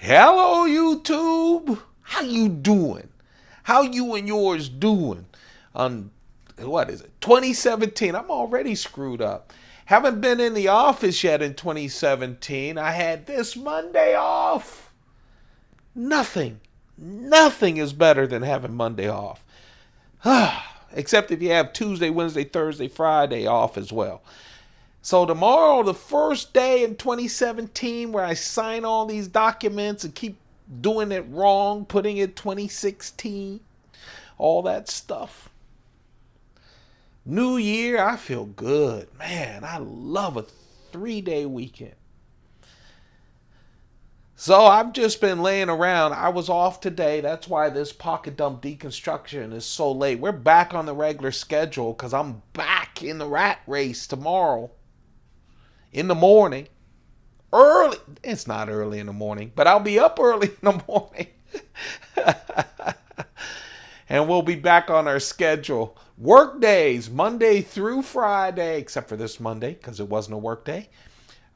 Hello, YouTube. How you doing? How you and yours doing? On what is it? 2017. I'm already screwed up. Haven't been in the office yet in 2017. I had this Monday off. Nothing is better than having Monday off. Except if you have Tuesday, Wednesday, Thursday, Friday off as well. So tomorrow, the first day in 2017 where I sign all these documents and keep doing it wrong, putting it 2016, all that stuff. New year, I feel good. Man, I love a 3-day weekend. So I've just been laying around. I was off today. That's why this pocket dump deconstruction is so late. We're back on the regular schedule because I'm back in the rat race tomorrow in the morning. Early. It's not early in the morning, but I'll be up early in the morning. And we'll be back on our schedule. Work days, Monday through Friday, except for this Monday because it wasn't a work day.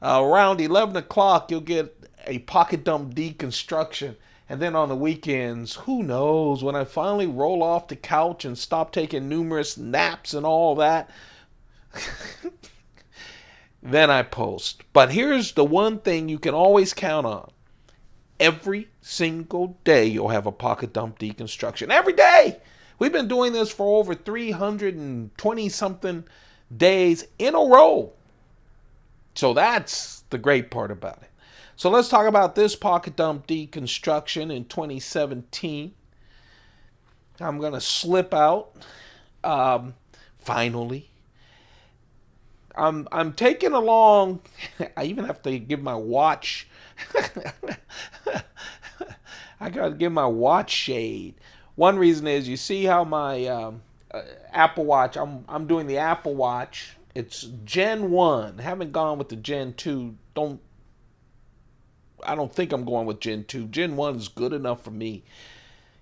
Around 11 o'clock, you'll get a pocket dump deconstruction. And then on the weekends, who knows, when I finally roll off the couch and stop taking numerous naps and all that, then I post. But here's the one thing you can always count on. Every single day you'll have a pocket dump deconstruction. Every day! We've been doing this for over 320 something days in a row. So that's the great part about it. So let's talk about this pocket dump deconstruction in 2017. I'm going to slip out finally. I'm taking along, I even have to give my watch. I got to give my watch shade. One reason is you see how my Apple Watch, I'm doing the Apple Watch. It's Gen 1. Haven't gone with the Gen 2. I don't think I'm going with Gen 2. Gen 1 is good enough for me.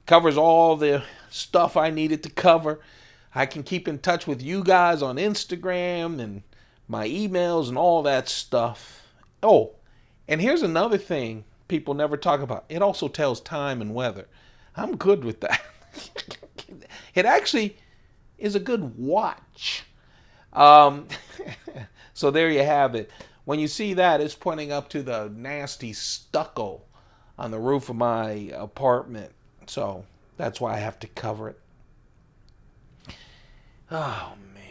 Covers all the stuff I needed to cover. I can keep in touch with you guys on Instagram and my emails and all that stuff. Oh, and here's another thing people never talk about. It also tells time and weather. I'm good with that. It actually is a good watch. So there you have it. When you see that, it's pointing up to the nasty stucco on the roof of my apartment. So that's why I have to cover it. Oh, man.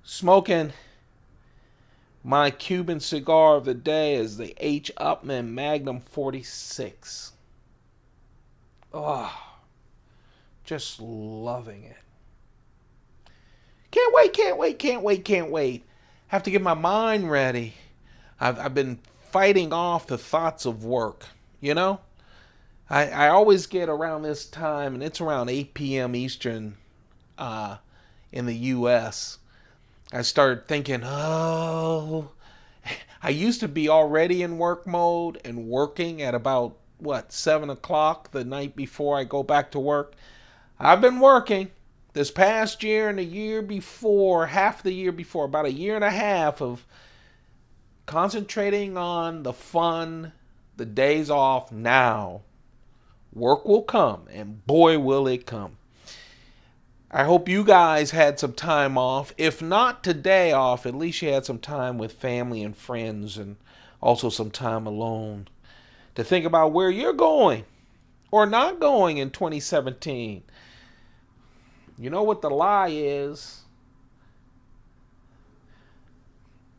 Smoking my Cuban cigar of the day is the H. Upmann Magnum 46. Oh, just loving it. Can't wait. Have to get my mind ready. I've been fighting off the thoughts of work, you know? I always get around this time, and it's around 8 p.m. Eastern in the U.S., I started thinking, oh, I used to be already in work mode and working at about, 7 o'clock the night before I go back to work. I've been working this past year and the year before, half the year before, about a year and a half of concentrating on the fun, the days off now. Work will come, and boy, will it come. I hope you guys had some time off. If not today off, at least you had some time with family and friends and also some time alone to think about where you're going or not going in 2017. You know what the lie is?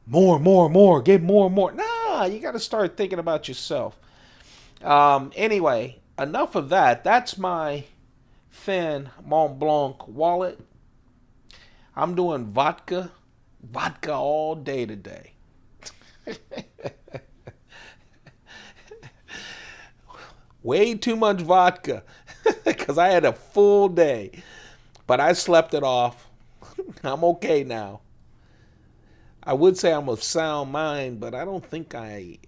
More, get more. Nah, you got to start thinking about yourself. Anyway, enough of that. That's my thin Mont Blanc wallet. I'm doing vodka all day today. Way too much vodka because I had a full day, but I slept it off. I'm okay now. I would say I'm of sound mind, but I don't think I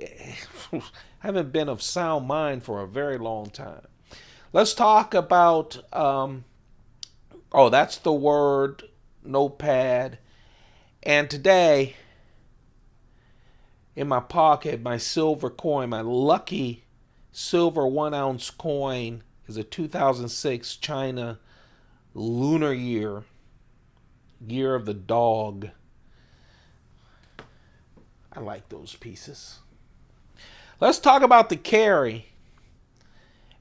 haven't been of sound mind for a very long time. Let's talk about, that's the word, notepad. And today, in my pocket my silver coin. My lucky silver 1 ounce coin is a 2006 China lunar year of the dog. I like those pieces. Let's talk about the carry.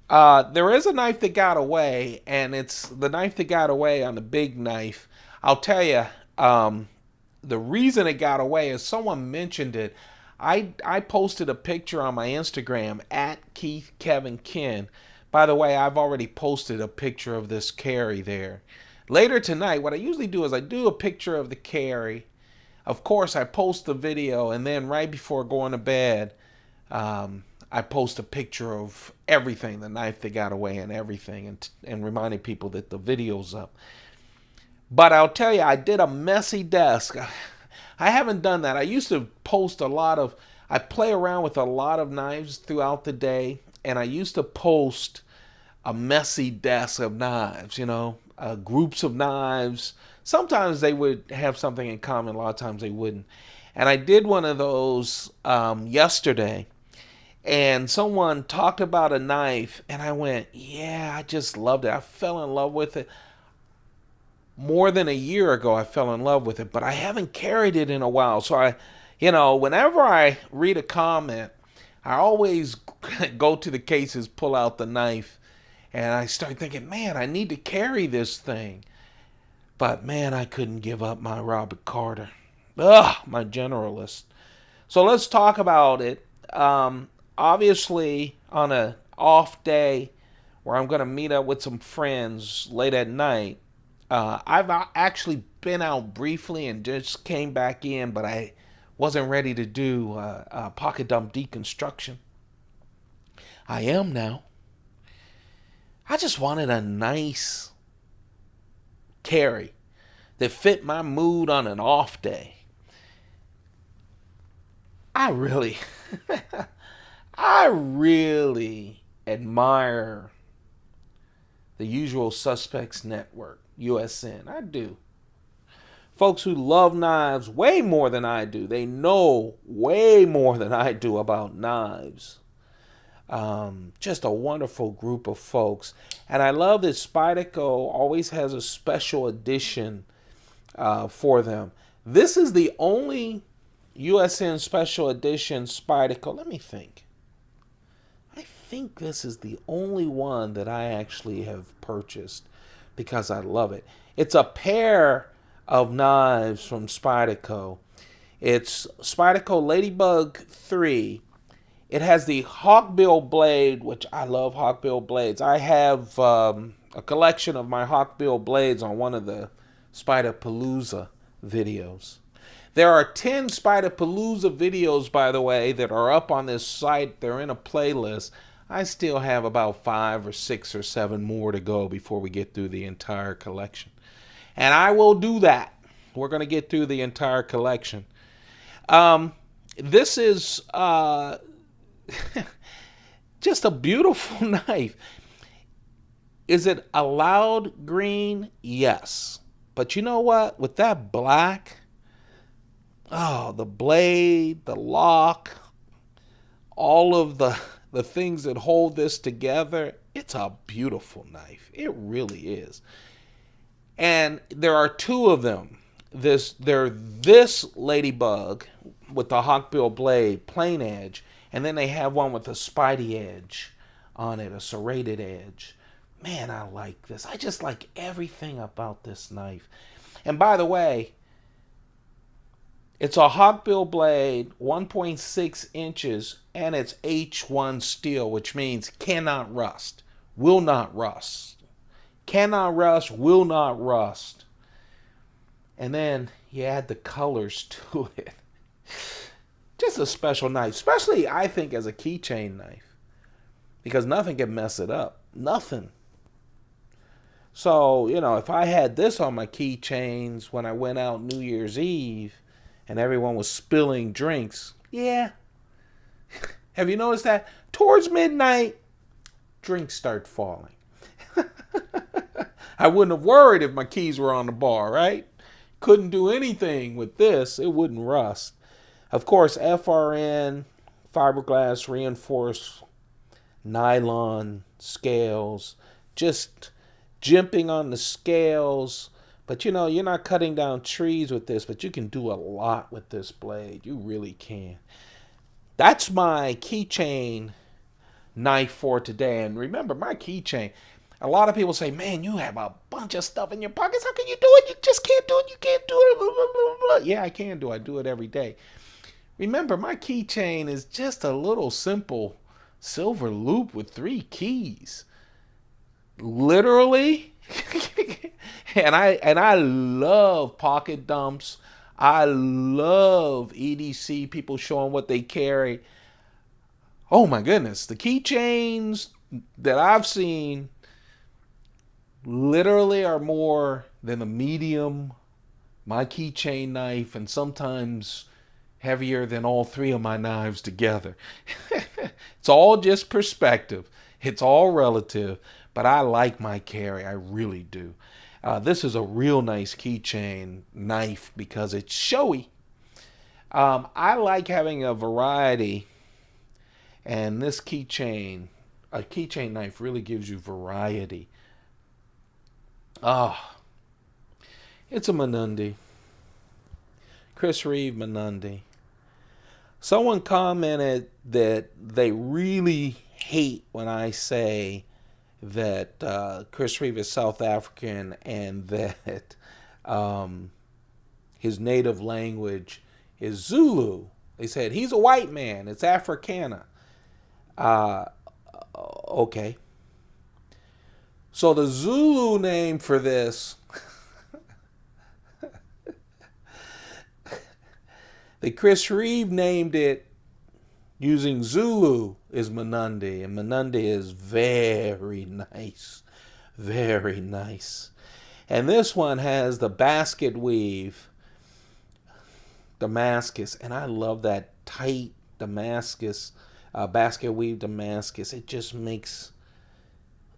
There is a knife that got away, and it's the knife that got away on the big knife. I'll tell you, the reason it got away is someone mentioned it. I posted a picture on my Instagram at Keith Kevin Ken. By the way, I've already posted a picture of this carry there. Later tonight, what I usually do is I do a picture of the carry. Of course, I post the video, and then right before going to bed, I post a picture of everything, the knife that got away and everything, and reminding people that the video's up. But I'll tell you, I did a messy desk. I haven't done that. I used to post I play around with a lot of knives throughout the day, and I used to post a messy desk of knives, groups of knives. Sometimes they would have something in common, a lot of times they wouldn't. And I did one of those yesterday, and someone talked about a knife, and I went, yeah, I just loved it. I fell in love with it. More than a year ago, I fell in love with it, but I haven't carried it in a while. So whenever I read a comment, I always go to the cases, pull out the knife, and I start thinking, man, I need to carry this thing. But man, I couldn't give up my Robert Carter. My Generalist. So let's talk about it. Obviously, on an off day where I'm going to meet up with some friends late at night, I've actually been out briefly and just came back in, but I wasn't ready to do a pocket dump deconstruction. I am now. I just wanted a nice carry that fit my mood on an off day. I really admire the Usual Suspects Network, USN. I do. Folks who love knives way more than I do. They know way more than I do about knives. Just a wonderful group of folks. And I love that Spyderco always has a special edition for them. This is the only USN special edition Spyderco. Let me think. I think this is the only one that I actually have purchased because I love it. It's a pair of knives from Spyderco. It's Spyderco LadyBug 3. It has the hawkbill blade, which I love hawkbill blades. I have a collection of my hawkbill blades on one of the Spyderpalooza videos. There are 10 Spyderpalooza videos, by the way, that are up on this site. They're in a playlist. I still have about 5 or 6 or 7 more to go before we get through the entire collection. And I will do that. We're going to get through the entire collection. This is just a beautiful knife. Is it a loud green? Yes. But you know what? With that black, the blade, the lock, all of the things that hold this together, it's a beautiful knife. It really is. And there are two of them. This LadyBug with the hawkbill blade, plain edge, and then they have one with a spidey edge on it, a serrated edge. Man, I like this. I just like everything about this knife. And by the way, it's a hawkbill blade, 1.6 inches, and it's H1 steel, which means cannot rust, will not rust. Cannot rust, will not rust. And then you add the colors to it. Just a special knife, especially I think as a keychain knife, because nothing can mess it up. Nothing. So, if I had this on my keychains when I went out New Year's Eve and everyone was spilling drinks, yeah. Have you noticed that? Towards midnight, drinks start falling. I wouldn't have worried if my keys were on the bar, right? Couldn't do anything with this. It wouldn't rust. Of course, FRN, fiberglass reinforced nylon scales, just jimping on the scales. But you know, you're not cutting down trees with this, but you can do a lot with this blade. You really can. That's my keychain knife for today. And remember, my keychain, a lot of people say, man, you have a bunch of stuff in your pockets. How can you do it? You just can't do it. You can't do it. Blah, blah, blah. Yeah, I can do it. I do it every day. Remember, my keychain is just a little simple silver loop with 3 keys. Literally. and I love pocket dumps. I love EDC, people showing what they carry. Oh my goodness, the keychains that I've seen literally are more than a medium, my keychain knife, and sometimes heavier than all 3 of my knives together. It's all just perspective. It's all relative, but I like my carry. I really do. This is a real nice keychain knife because it's showy. I like having a variety, and this keychain, a keychain knife really gives you variety. It's a Mnandi. Chris Reeve Mnandi. Someone commented that they really hate when I say that Chris Reeve is South African and that his native language is Zulu. They said he's a white man. It's Africana. Okay. So the Zulu name for this, that Chris Reeve named it using Zulu, is Mnandi, and Mnandi is very nice. Very nice. And this one has the basket weave Damascus, and I love that tight Damascus, basket weave Damascus. It just makes,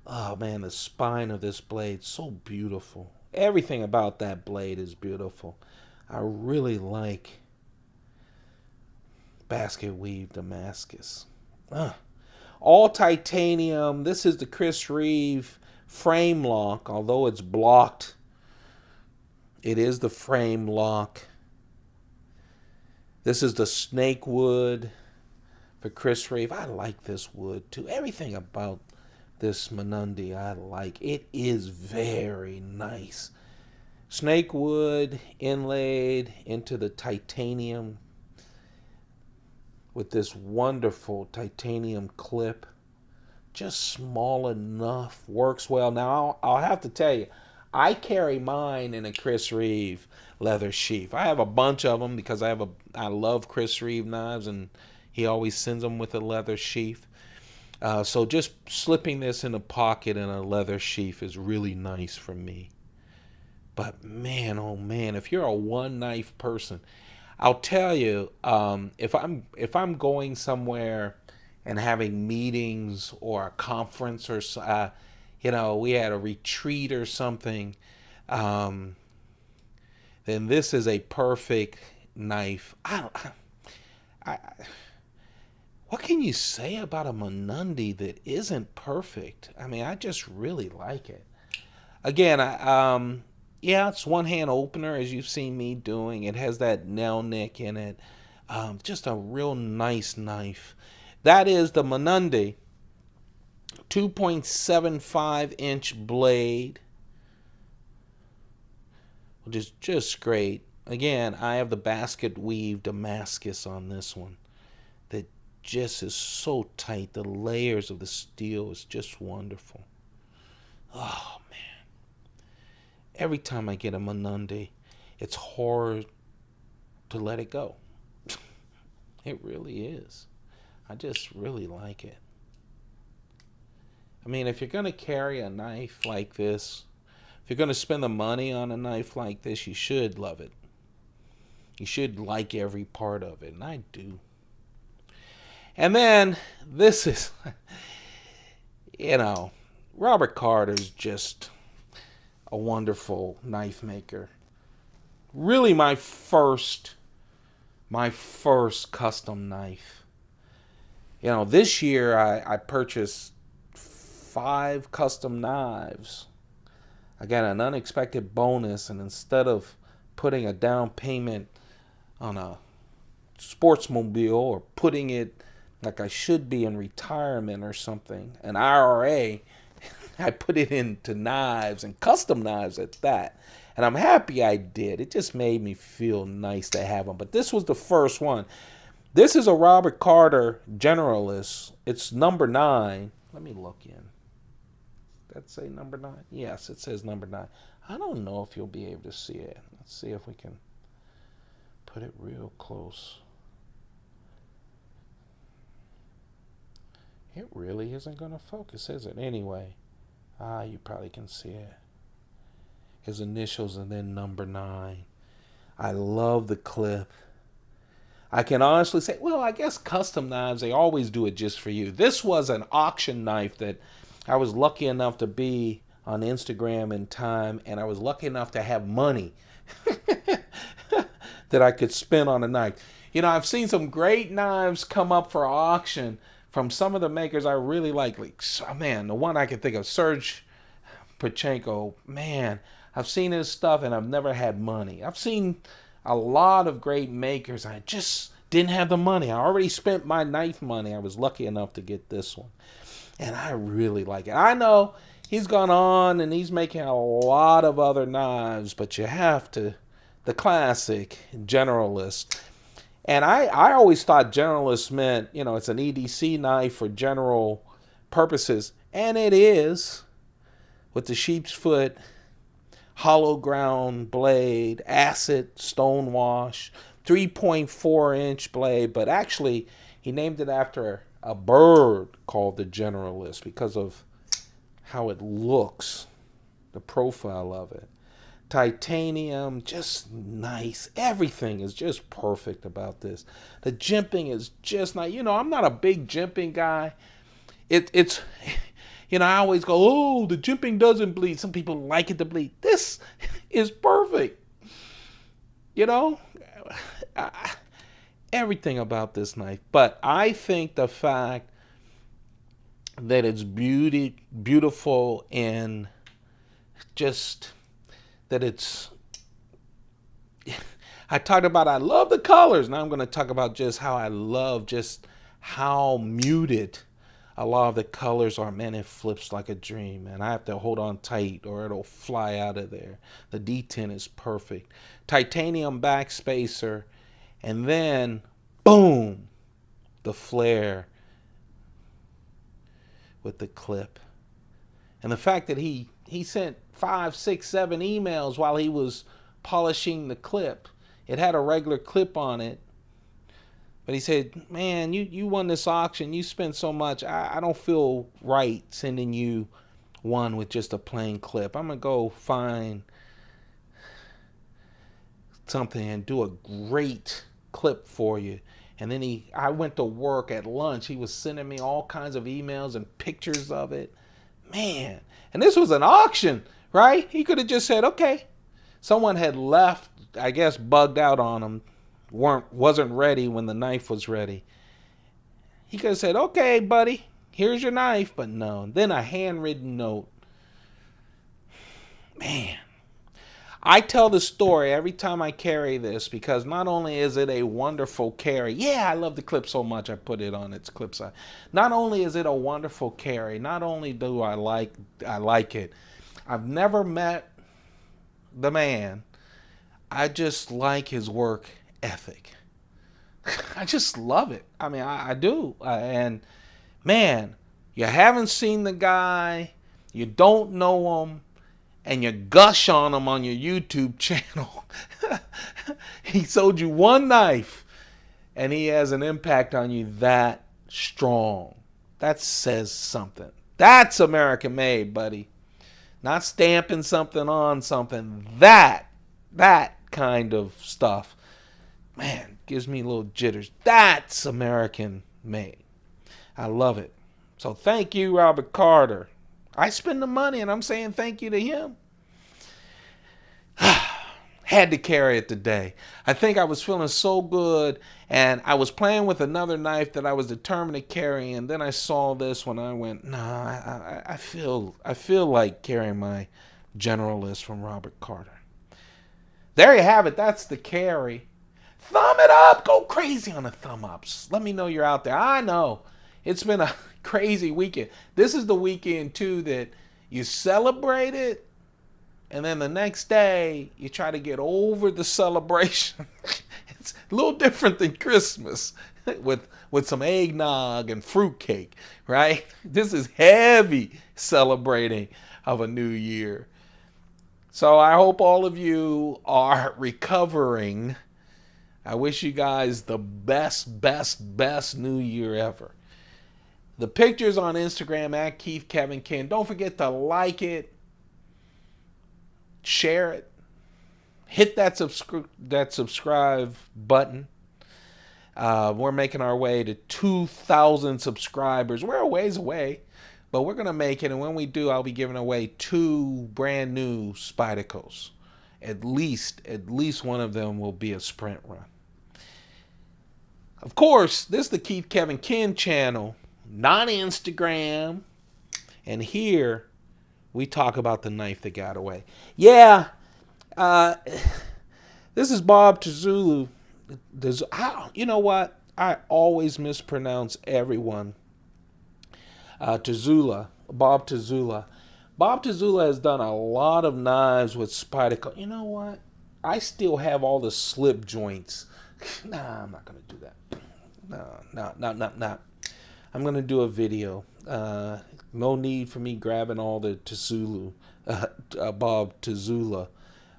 oh man, the spine of this blade so beautiful. Everything about that blade is beautiful. I really like basket weave Damascus. All titanium. This is the Chris Reeve frame lock. Although it's blocked, it is the frame lock. This is the snake wood for Chris Reeve. I like this wood too. Everything about this Mnandi I like. It is very nice. Snake wood inlaid into the titanium with this wonderful titanium clip. Just small enough. Works well. Now, I'll have to tell you, I carry mine in a Chris Reeve leather sheath. I have a bunch of them because I love Chris Reeve knives, and he always sends them with a leather sheath. So just slipping this in a pocket in a leather sheath is really nice for me. But man, oh man, if you're a one knife person, I'll tell you, if I'm going somewhere and having meetings or a conference or we had a retreat or something, then this is a perfect knife. What can you say about a Mnandi that isn't perfect? I mean, I just really like it. Again, it's one hand opener, as you've seen me doing. It has that nail nick in it. Just a real nice knife. That is the Mnandi 2.75 inch blade, which is just great. Again, I have the basket weave Damascus on this one that just is so tight. The layers of the steel is just wonderful. Oh man, every time I get a Mnandi, it's hard to let it go. It really is. I just really like it. I mean, if you're going to carry a knife like this, if you're going to spend the money on a knife like this, you should love it. You should like every part of it, and I do. And then, this is, Robert Carter's just a wonderful knife maker. Really my first my first custom knife. You know, this year I purchased 5 custom knives. I got an unexpected bonus, and instead of putting a down payment on a sportsmobile or putting it like I should be in retirement or something, an IRA, I put it into knives, and custom knives at that. And I'm happy I did. It just made me feel nice to have them. But this was the first one. This is a Robert Carter Generalist. It's number 9. Let me look in. Did that say number 9? Yes, it says number 9. I don't know if you'll be able to see it. Let's see if we can put it real close. It really isn't going to focus, is it? Anyway, you probably can see it. His initials and then number 9. I love the clip. I can honestly say, well, I guess custom knives, they always do it just for you. This was an auction knife that I was lucky enough to be on Instagram in time, and I was lucky enough to have money that I could spend on a knife. You know, I've seen some great knives come up for auction from some of the makers I really like man, the one I can think of, Serge Pachenko. Man, I've seen his stuff and I've never had money. I've seen a lot of great makers. I just didn't have the money. I already spent my knife money. I was lucky enough to get this one. And I really like it. I know he's gone on and he's making a lot of other knives, but you have to, the classic Generalist. And I always thought Generalist meant, you know, it's an EDC knife for general purposes. And it is, with the sheep's foot, hollow ground blade, acid, stone wash, 3.4-inch blade. But actually, he named it after a bird called the Generalist because of how it looks, the profile of it. Titanium, just nice. Everything is just perfect about this. The jimping is just nice. You know, I'm not a big jimping guy. It's, you know, I always go, oh, the jimping doesn't bleed. Some people like it to bleed. This is perfect. You know, everything about this knife. But I think the fact that it's beautiful and just that it's, I talked about I love the colors. Now I'm going to talk about just how I love just how muted a lot of the colors are. Man, it flips like a dream, and I have to hold on tight or it'll fly out of there. The D10 is perfect. Titanium backspacer, and then boom, the flare with the clip. And the fact that he sent 5, 6, 7 emails while he was polishing the clip. It had a regular clip on it. But he said, man, you won this auction. You spent so much. I don't feel right sending you one with just a plain clip. I'm going to go find something and do a great clip for you. And then I went to work at lunch. He was sending me all kinds of emails and pictures of it. Man, and this was an auction, right? He could have just said, okay. Someone had left, I guess, bugged out on him, wasn't ready when the knife was ready. He could have said, okay, buddy, here's your knife. But no, then a handwritten note. Man, I tell the story every time I carry this because not only is it a wonderful carry. Yeah, I love the clip so much I put it on its clip side. Not only is it a wonderful carry, not only do I like it. I've never met the man. I just like his work ethic. I just love it. I mean, I do. And man, you haven't seen the guy, you don't know him, and you gush on him on your YouTube channel. He sold you one knife, and he has an impact on you that strong. That says something. That's American made, buddy. Not stamping something on something. That kind of stuff. Man, gives me little jitters. That's American made. I love it. So thank you, Robert Carter. I spend the money and I'm saying thank you to him. Had to carry it today. I think I was feeling so good, and I was playing with another knife that I was determined to carry, and then I saw this when I went, nah, I feel like carrying my Generalist from Robert Carter. There you have it. That's the carry. Thumb it up. Go crazy on the thumb ups. Let me know you're out there. I know it's been a crazy weekend. This is the weekend, too, that you celebrate it, and then the next day, you try to get over the celebration. It's a little different than Christmas with some eggnog and fruitcake, right? This is heavy celebrating of a new year. So I hope all of you are recovering. I wish you guys the best new year ever. The picture's on Instagram at Keith Kevin Ken. Don't forget to like it, share it, hit that subscribe button. We're making our way to 2,000 subscribers. We're a ways away, but we're gonna make it. And when we do, I'll be giving away 2 brand new Spydercos. At least one of them will be a sprint run. Of course, this is the Keith Kevin Ken channel, not Instagram. And here we talk about the knife that got away. Yeah, this is Bob Tazulu. You know what? I always mispronounce everyone. Tazula, Bob Tazula. Bob Tazula has done a lot of knives with Spyderco. You know what? I still have all the slip joints. Nah, I'm not going to do that. No. I'm going to do a video. No need for me grabbing all the Tazulu, Bob Tazula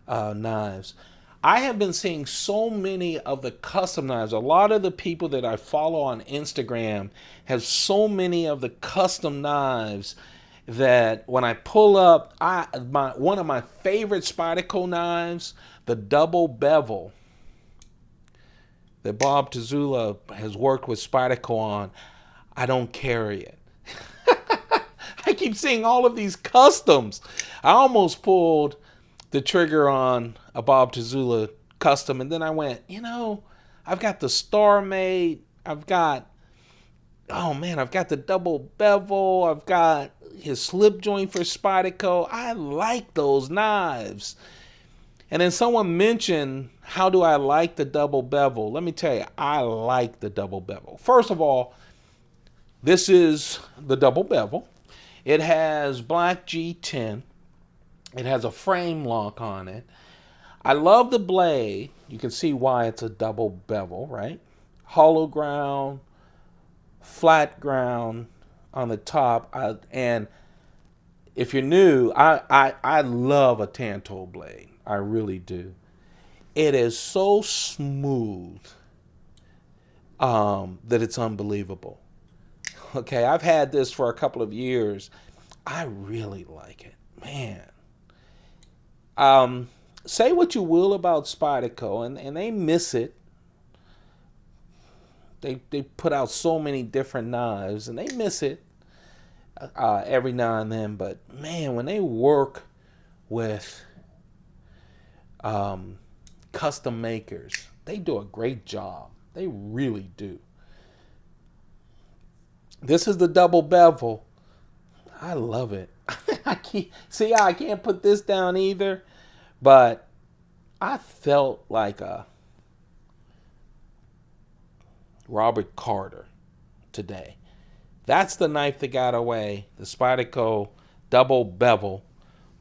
knives. I have been seeing so many of the custom knives. A lot of the people that I follow on Instagram have so many of the custom knives that when I pull up, one of my favorite Spyderco knives, the double bevel that Bob Tazula has worked with Spyderco on, I don't carry it. I keep seeing all of these customs. I almost pulled the trigger on a Bob Tazula custom, and then I went, I've got the Star Mate, I've got the double bevel, I've got his slip joint for Spyderco. I like those knives. And then someone mentioned, how do I like the double bevel? Let me tell you, I like the double bevel. First of all, this is the double bevel. It has black G10. It has a frame lock on it. I love the blade. You can see why it's a double bevel, right? Hollow ground, flat ground on the top. And if you're new, I love a Tanto blade. I really do. It is so smooth that it's unbelievable. Okay, I've had this for a couple of years. I really like it, man. Say what you will about Spyderco, and they miss it. They put out so many different knives, and they miss it every now and then. But man, when they work with custom makers, they do a great job. They really do. This is the double bevel. I love it. I can't put this down either, but I felt like a Robert Carter today. That's the knife that got away. The Spyderco double bevel.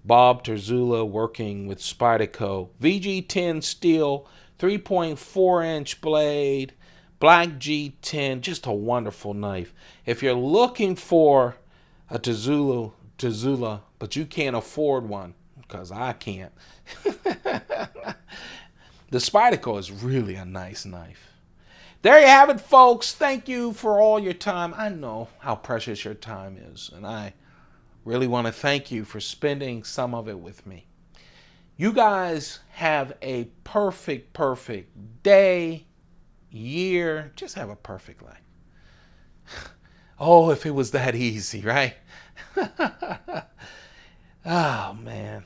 Bob Tazula working with Spyderco. VG10 steel, 3.4-inch blade, black G10, just a wonderful knife. If you're looking for a Tazula, but you can't afford one, because I can't, the Spyderco is really a nice knife. There you have it, folks. Thank you for all your time. I know how precious your time is, and I really want to thank you for spending some of it with me. You guys have a perfect day, year. Just have a perfect life. Oh, if it was that easy, right? Oh, man.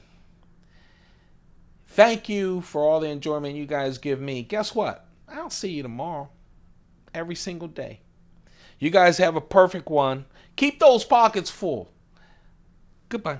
Thank you for all the enjoyment you guys give me. Guess what? I'll see you tomorrow. Every single day. You guys have a perfect one. Keep those pockets full. Goodbye.